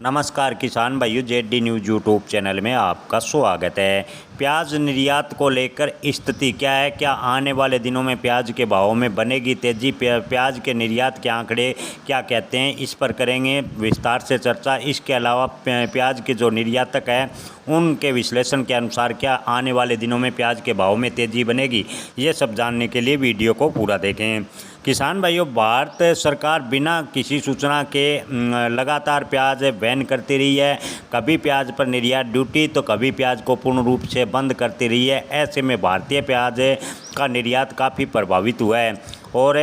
नमस्कार किसान भाइयों, जेडी न्यूज़ यूट्यूब चैनल में आपका स्वागत है। प्याज निर्यात को लेकर स्थिति क्या है? क्या आने वाले दिनों में प्याज के भावों में बनेगी तेज़ी? प्याज के निर्यात के आंकड़े क्या कहते हैं, इस पर करेंगे विस्तार से चर्चा। इसके अलावा प्याज के जो निर्यातक हैं उनके विश्लेषण के अनुसार क्या आने वाले दिनों में प्याज के भाव में तेज़ी बनेगी, ये सब जानने के लिए वीडियो को पूरा देखें। किसान भाइयों, भारत सरकार बिना किसी सूचना के लगातार प्याज बैन करती रही है। कभी प्याज पर निर्यात ड्यूटी तो कभी प्याज को पूर्ण रूप से बंद करती रही है। ऐसे में भारतीय प्याज का निर्यात काफ़ी प्रभावित हुआ है और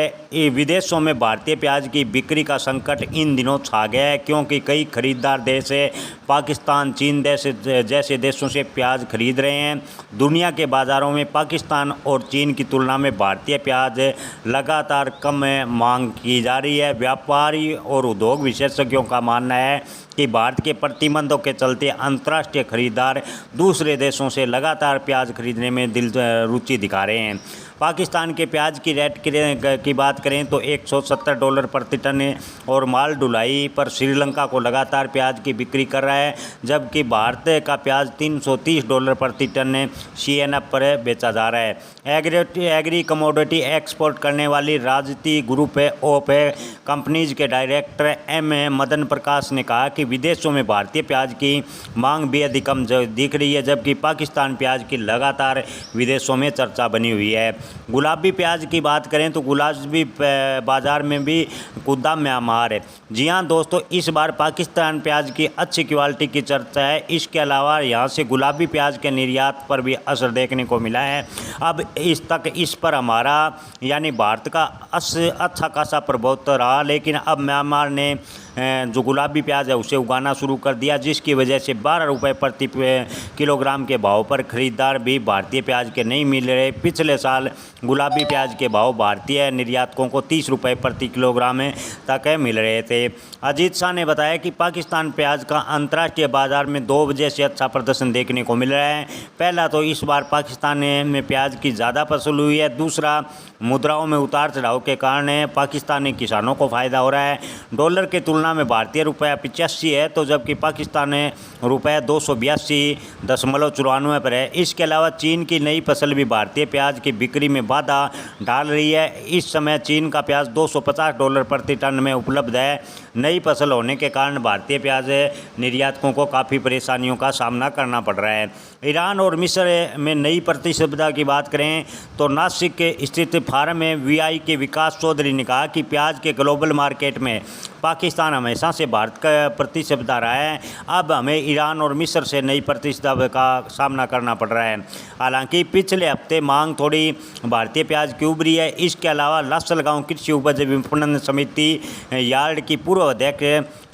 विदेशों में भारतीय प्याज की बिक्री का संकट इन दिनों छा गया है, क्योंकि कई खरीदार देश पाकिस्तान, चीन जैसे देशों से प्याज खरीद रहे हैं। दुनिया के बाज़ारों में पाकिस्तान और चीन की तुलना में भारतीय प्याज लगातार कम मांग की जा रही है। व्यापारी और उद्योग विशेषज्ञों का मानना है कि भारत के प्रतिबंधों के चलते अंतर्राष्ट्रीय खरीदार दूसरे देशों से लगातार प्याज खरीदने में रुचि दिखा रहे हैं। पाकिस्तान के प्याज की रेट की बात करें तो $170 प्रति टन और माल ढुलाई पर श्रीलंका को लगातार प्याज की बिक्री कर रहा है, जबकि भारत का प्याज $330 प्रति टन CNF पर बेचा जा रहा है। एग्री कमोडिटी एक्सपोर्ट करने वाली राजती ग्रुप ऑफ कंपनीज के डायरेक्टर M मदन प्रकाश ने कहा कि विदेशों में भारतीय प्याज की मांग बेहद कम दिख रही है, जबकि पाकिस्तान प्याज की लगातार विदेशों में चर्चा बनी हुई है। गुलाबी प्याज की बात करें तो गुलाबी बाज़ार में भी कूदा म्यांमार है। जी हाँ दोस्तों, इस बार पाकिस्तान प्याज की अच्छी क्वालिटी की चर्चा है। इसके अलावा यहाँ से गुलाबी प्याज के निर्यात पर भी असर देखने को मिला है। अब इस पर हमारा यानी भारत का अच्छा खासा प्रभाव तो रहा, लेकिन अब म्यांमार ने जो गुलाबी प्याज है उसे उगाना शुरू कर दिया, जिसकी वजह से ₹12 प्रति किलोग्राम के भाव पर खरीदार भी भारतीय प्याज के नहीं मिल रहे। पिछले साल गुलाबी प्याज के भाव भारतीय निर्यातकों को ₹30 प्रति किलोग्राम तक मिल रहे थे। अजीत शाह ने बताया कि पाकिस्तान प्याज का अंतर्राष्ट्रीय बाजार में 2 वजह से अच्छा प्रदर्शन देखने को मिल रहा है। पहला तो इस बार पाकिस्तान में प्याज की ज़्यादा फसल हुई है। दूसरा, मुद्राओं में उतार चढ़ाव के कारण पाकिस्तानी किसानों को फ़ायदा हो रहा है। डॉलर की तुलना में भारतीय रुपया 85 है, तो जबकि पाकिस्तान रुपया 282.94 पर है। इसके अलावा चीन की नई फसल भी भारतीय प्याज की बिक्री में बाधा डाल रही है। इस समय चीन का प्याज $250 प्रति टन में उपलब्ध है। नई फसल होने के कारण भारतीय प्याज निर्यातकों को काफ़ी परेशानियों का सामना करना पड़ रहा है। ईरान और मिस्र में नई प्रतिस्पर्धा की बात करें तो नासिक के स्थित फार्म में VI के विकास चौधरी ने कहा कि प्याज के ग्लोबल मार्केट में पाकिस्तान हमेशा से भारत का प्रतिस्पर्धा रहा है। अब हमें ईरान और मिस्र से नई प्रतिस्पर्धा का सामना करना पड़ रहा है। हालांकि पिछले हफ्ते मांग थोड़ी भारतीय प्याज की उभरी है। इसके अलावा लासलगांव कृषि उपज विपणन समिति यार्ड की पूर्व अध्यक्ष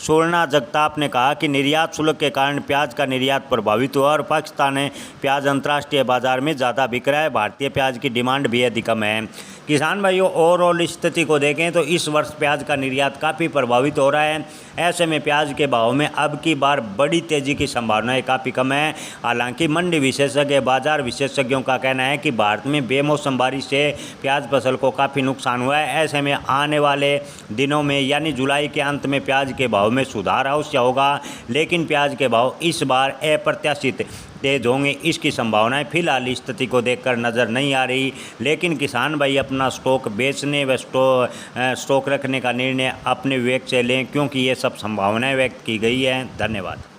सोलना जगताप ने कहा कि निर्यात शुल्क के कारण प्याज का निर्यात प्रभावित हुआ और पाकिस्तान प्याज अंतर्राष्ट्रीय बाजार में ज़्यादा बिक रहा है। भारतीय प्याज की डिमांड भी अधिक कम है। किसान भाइयों, ओवरऑल स्थिति को देखें तो इस वर्ष प्याज का निर्यात काफ़ी प्रभावित हो रहा है। ऐसे में प्याज के भाव में अब की बार बड़ी तेज़ी की संभावनाएं काफ़ी कम है। हालांकि मंडी विशेषज्ञ, बाजार विशेषज्ञों का कहना है कि भारत में बेमौसम बारिश से प्याज फसल को काफ़ी नुकसान हुआ है। ऐसे में आने वाले दिनों में यानी जुलाई के अंत में प्याज के भाव में सुधार अवश्य होगा, लेकिन प्याज के भाव इस बार अप्रत्याशित तेज होंगे, इसकी संभावनाएं फिलहाल स्थिति को देखकर नज़र नहीं आ रही। लेकिन किसान भाई अपना स्टॉक बेचने व स्टॉक रखने का निर्णय अपने विवेक से लें, क्योंकि ये सब संभावनाएं व्यक्त की गई हैं। धन्यवाद।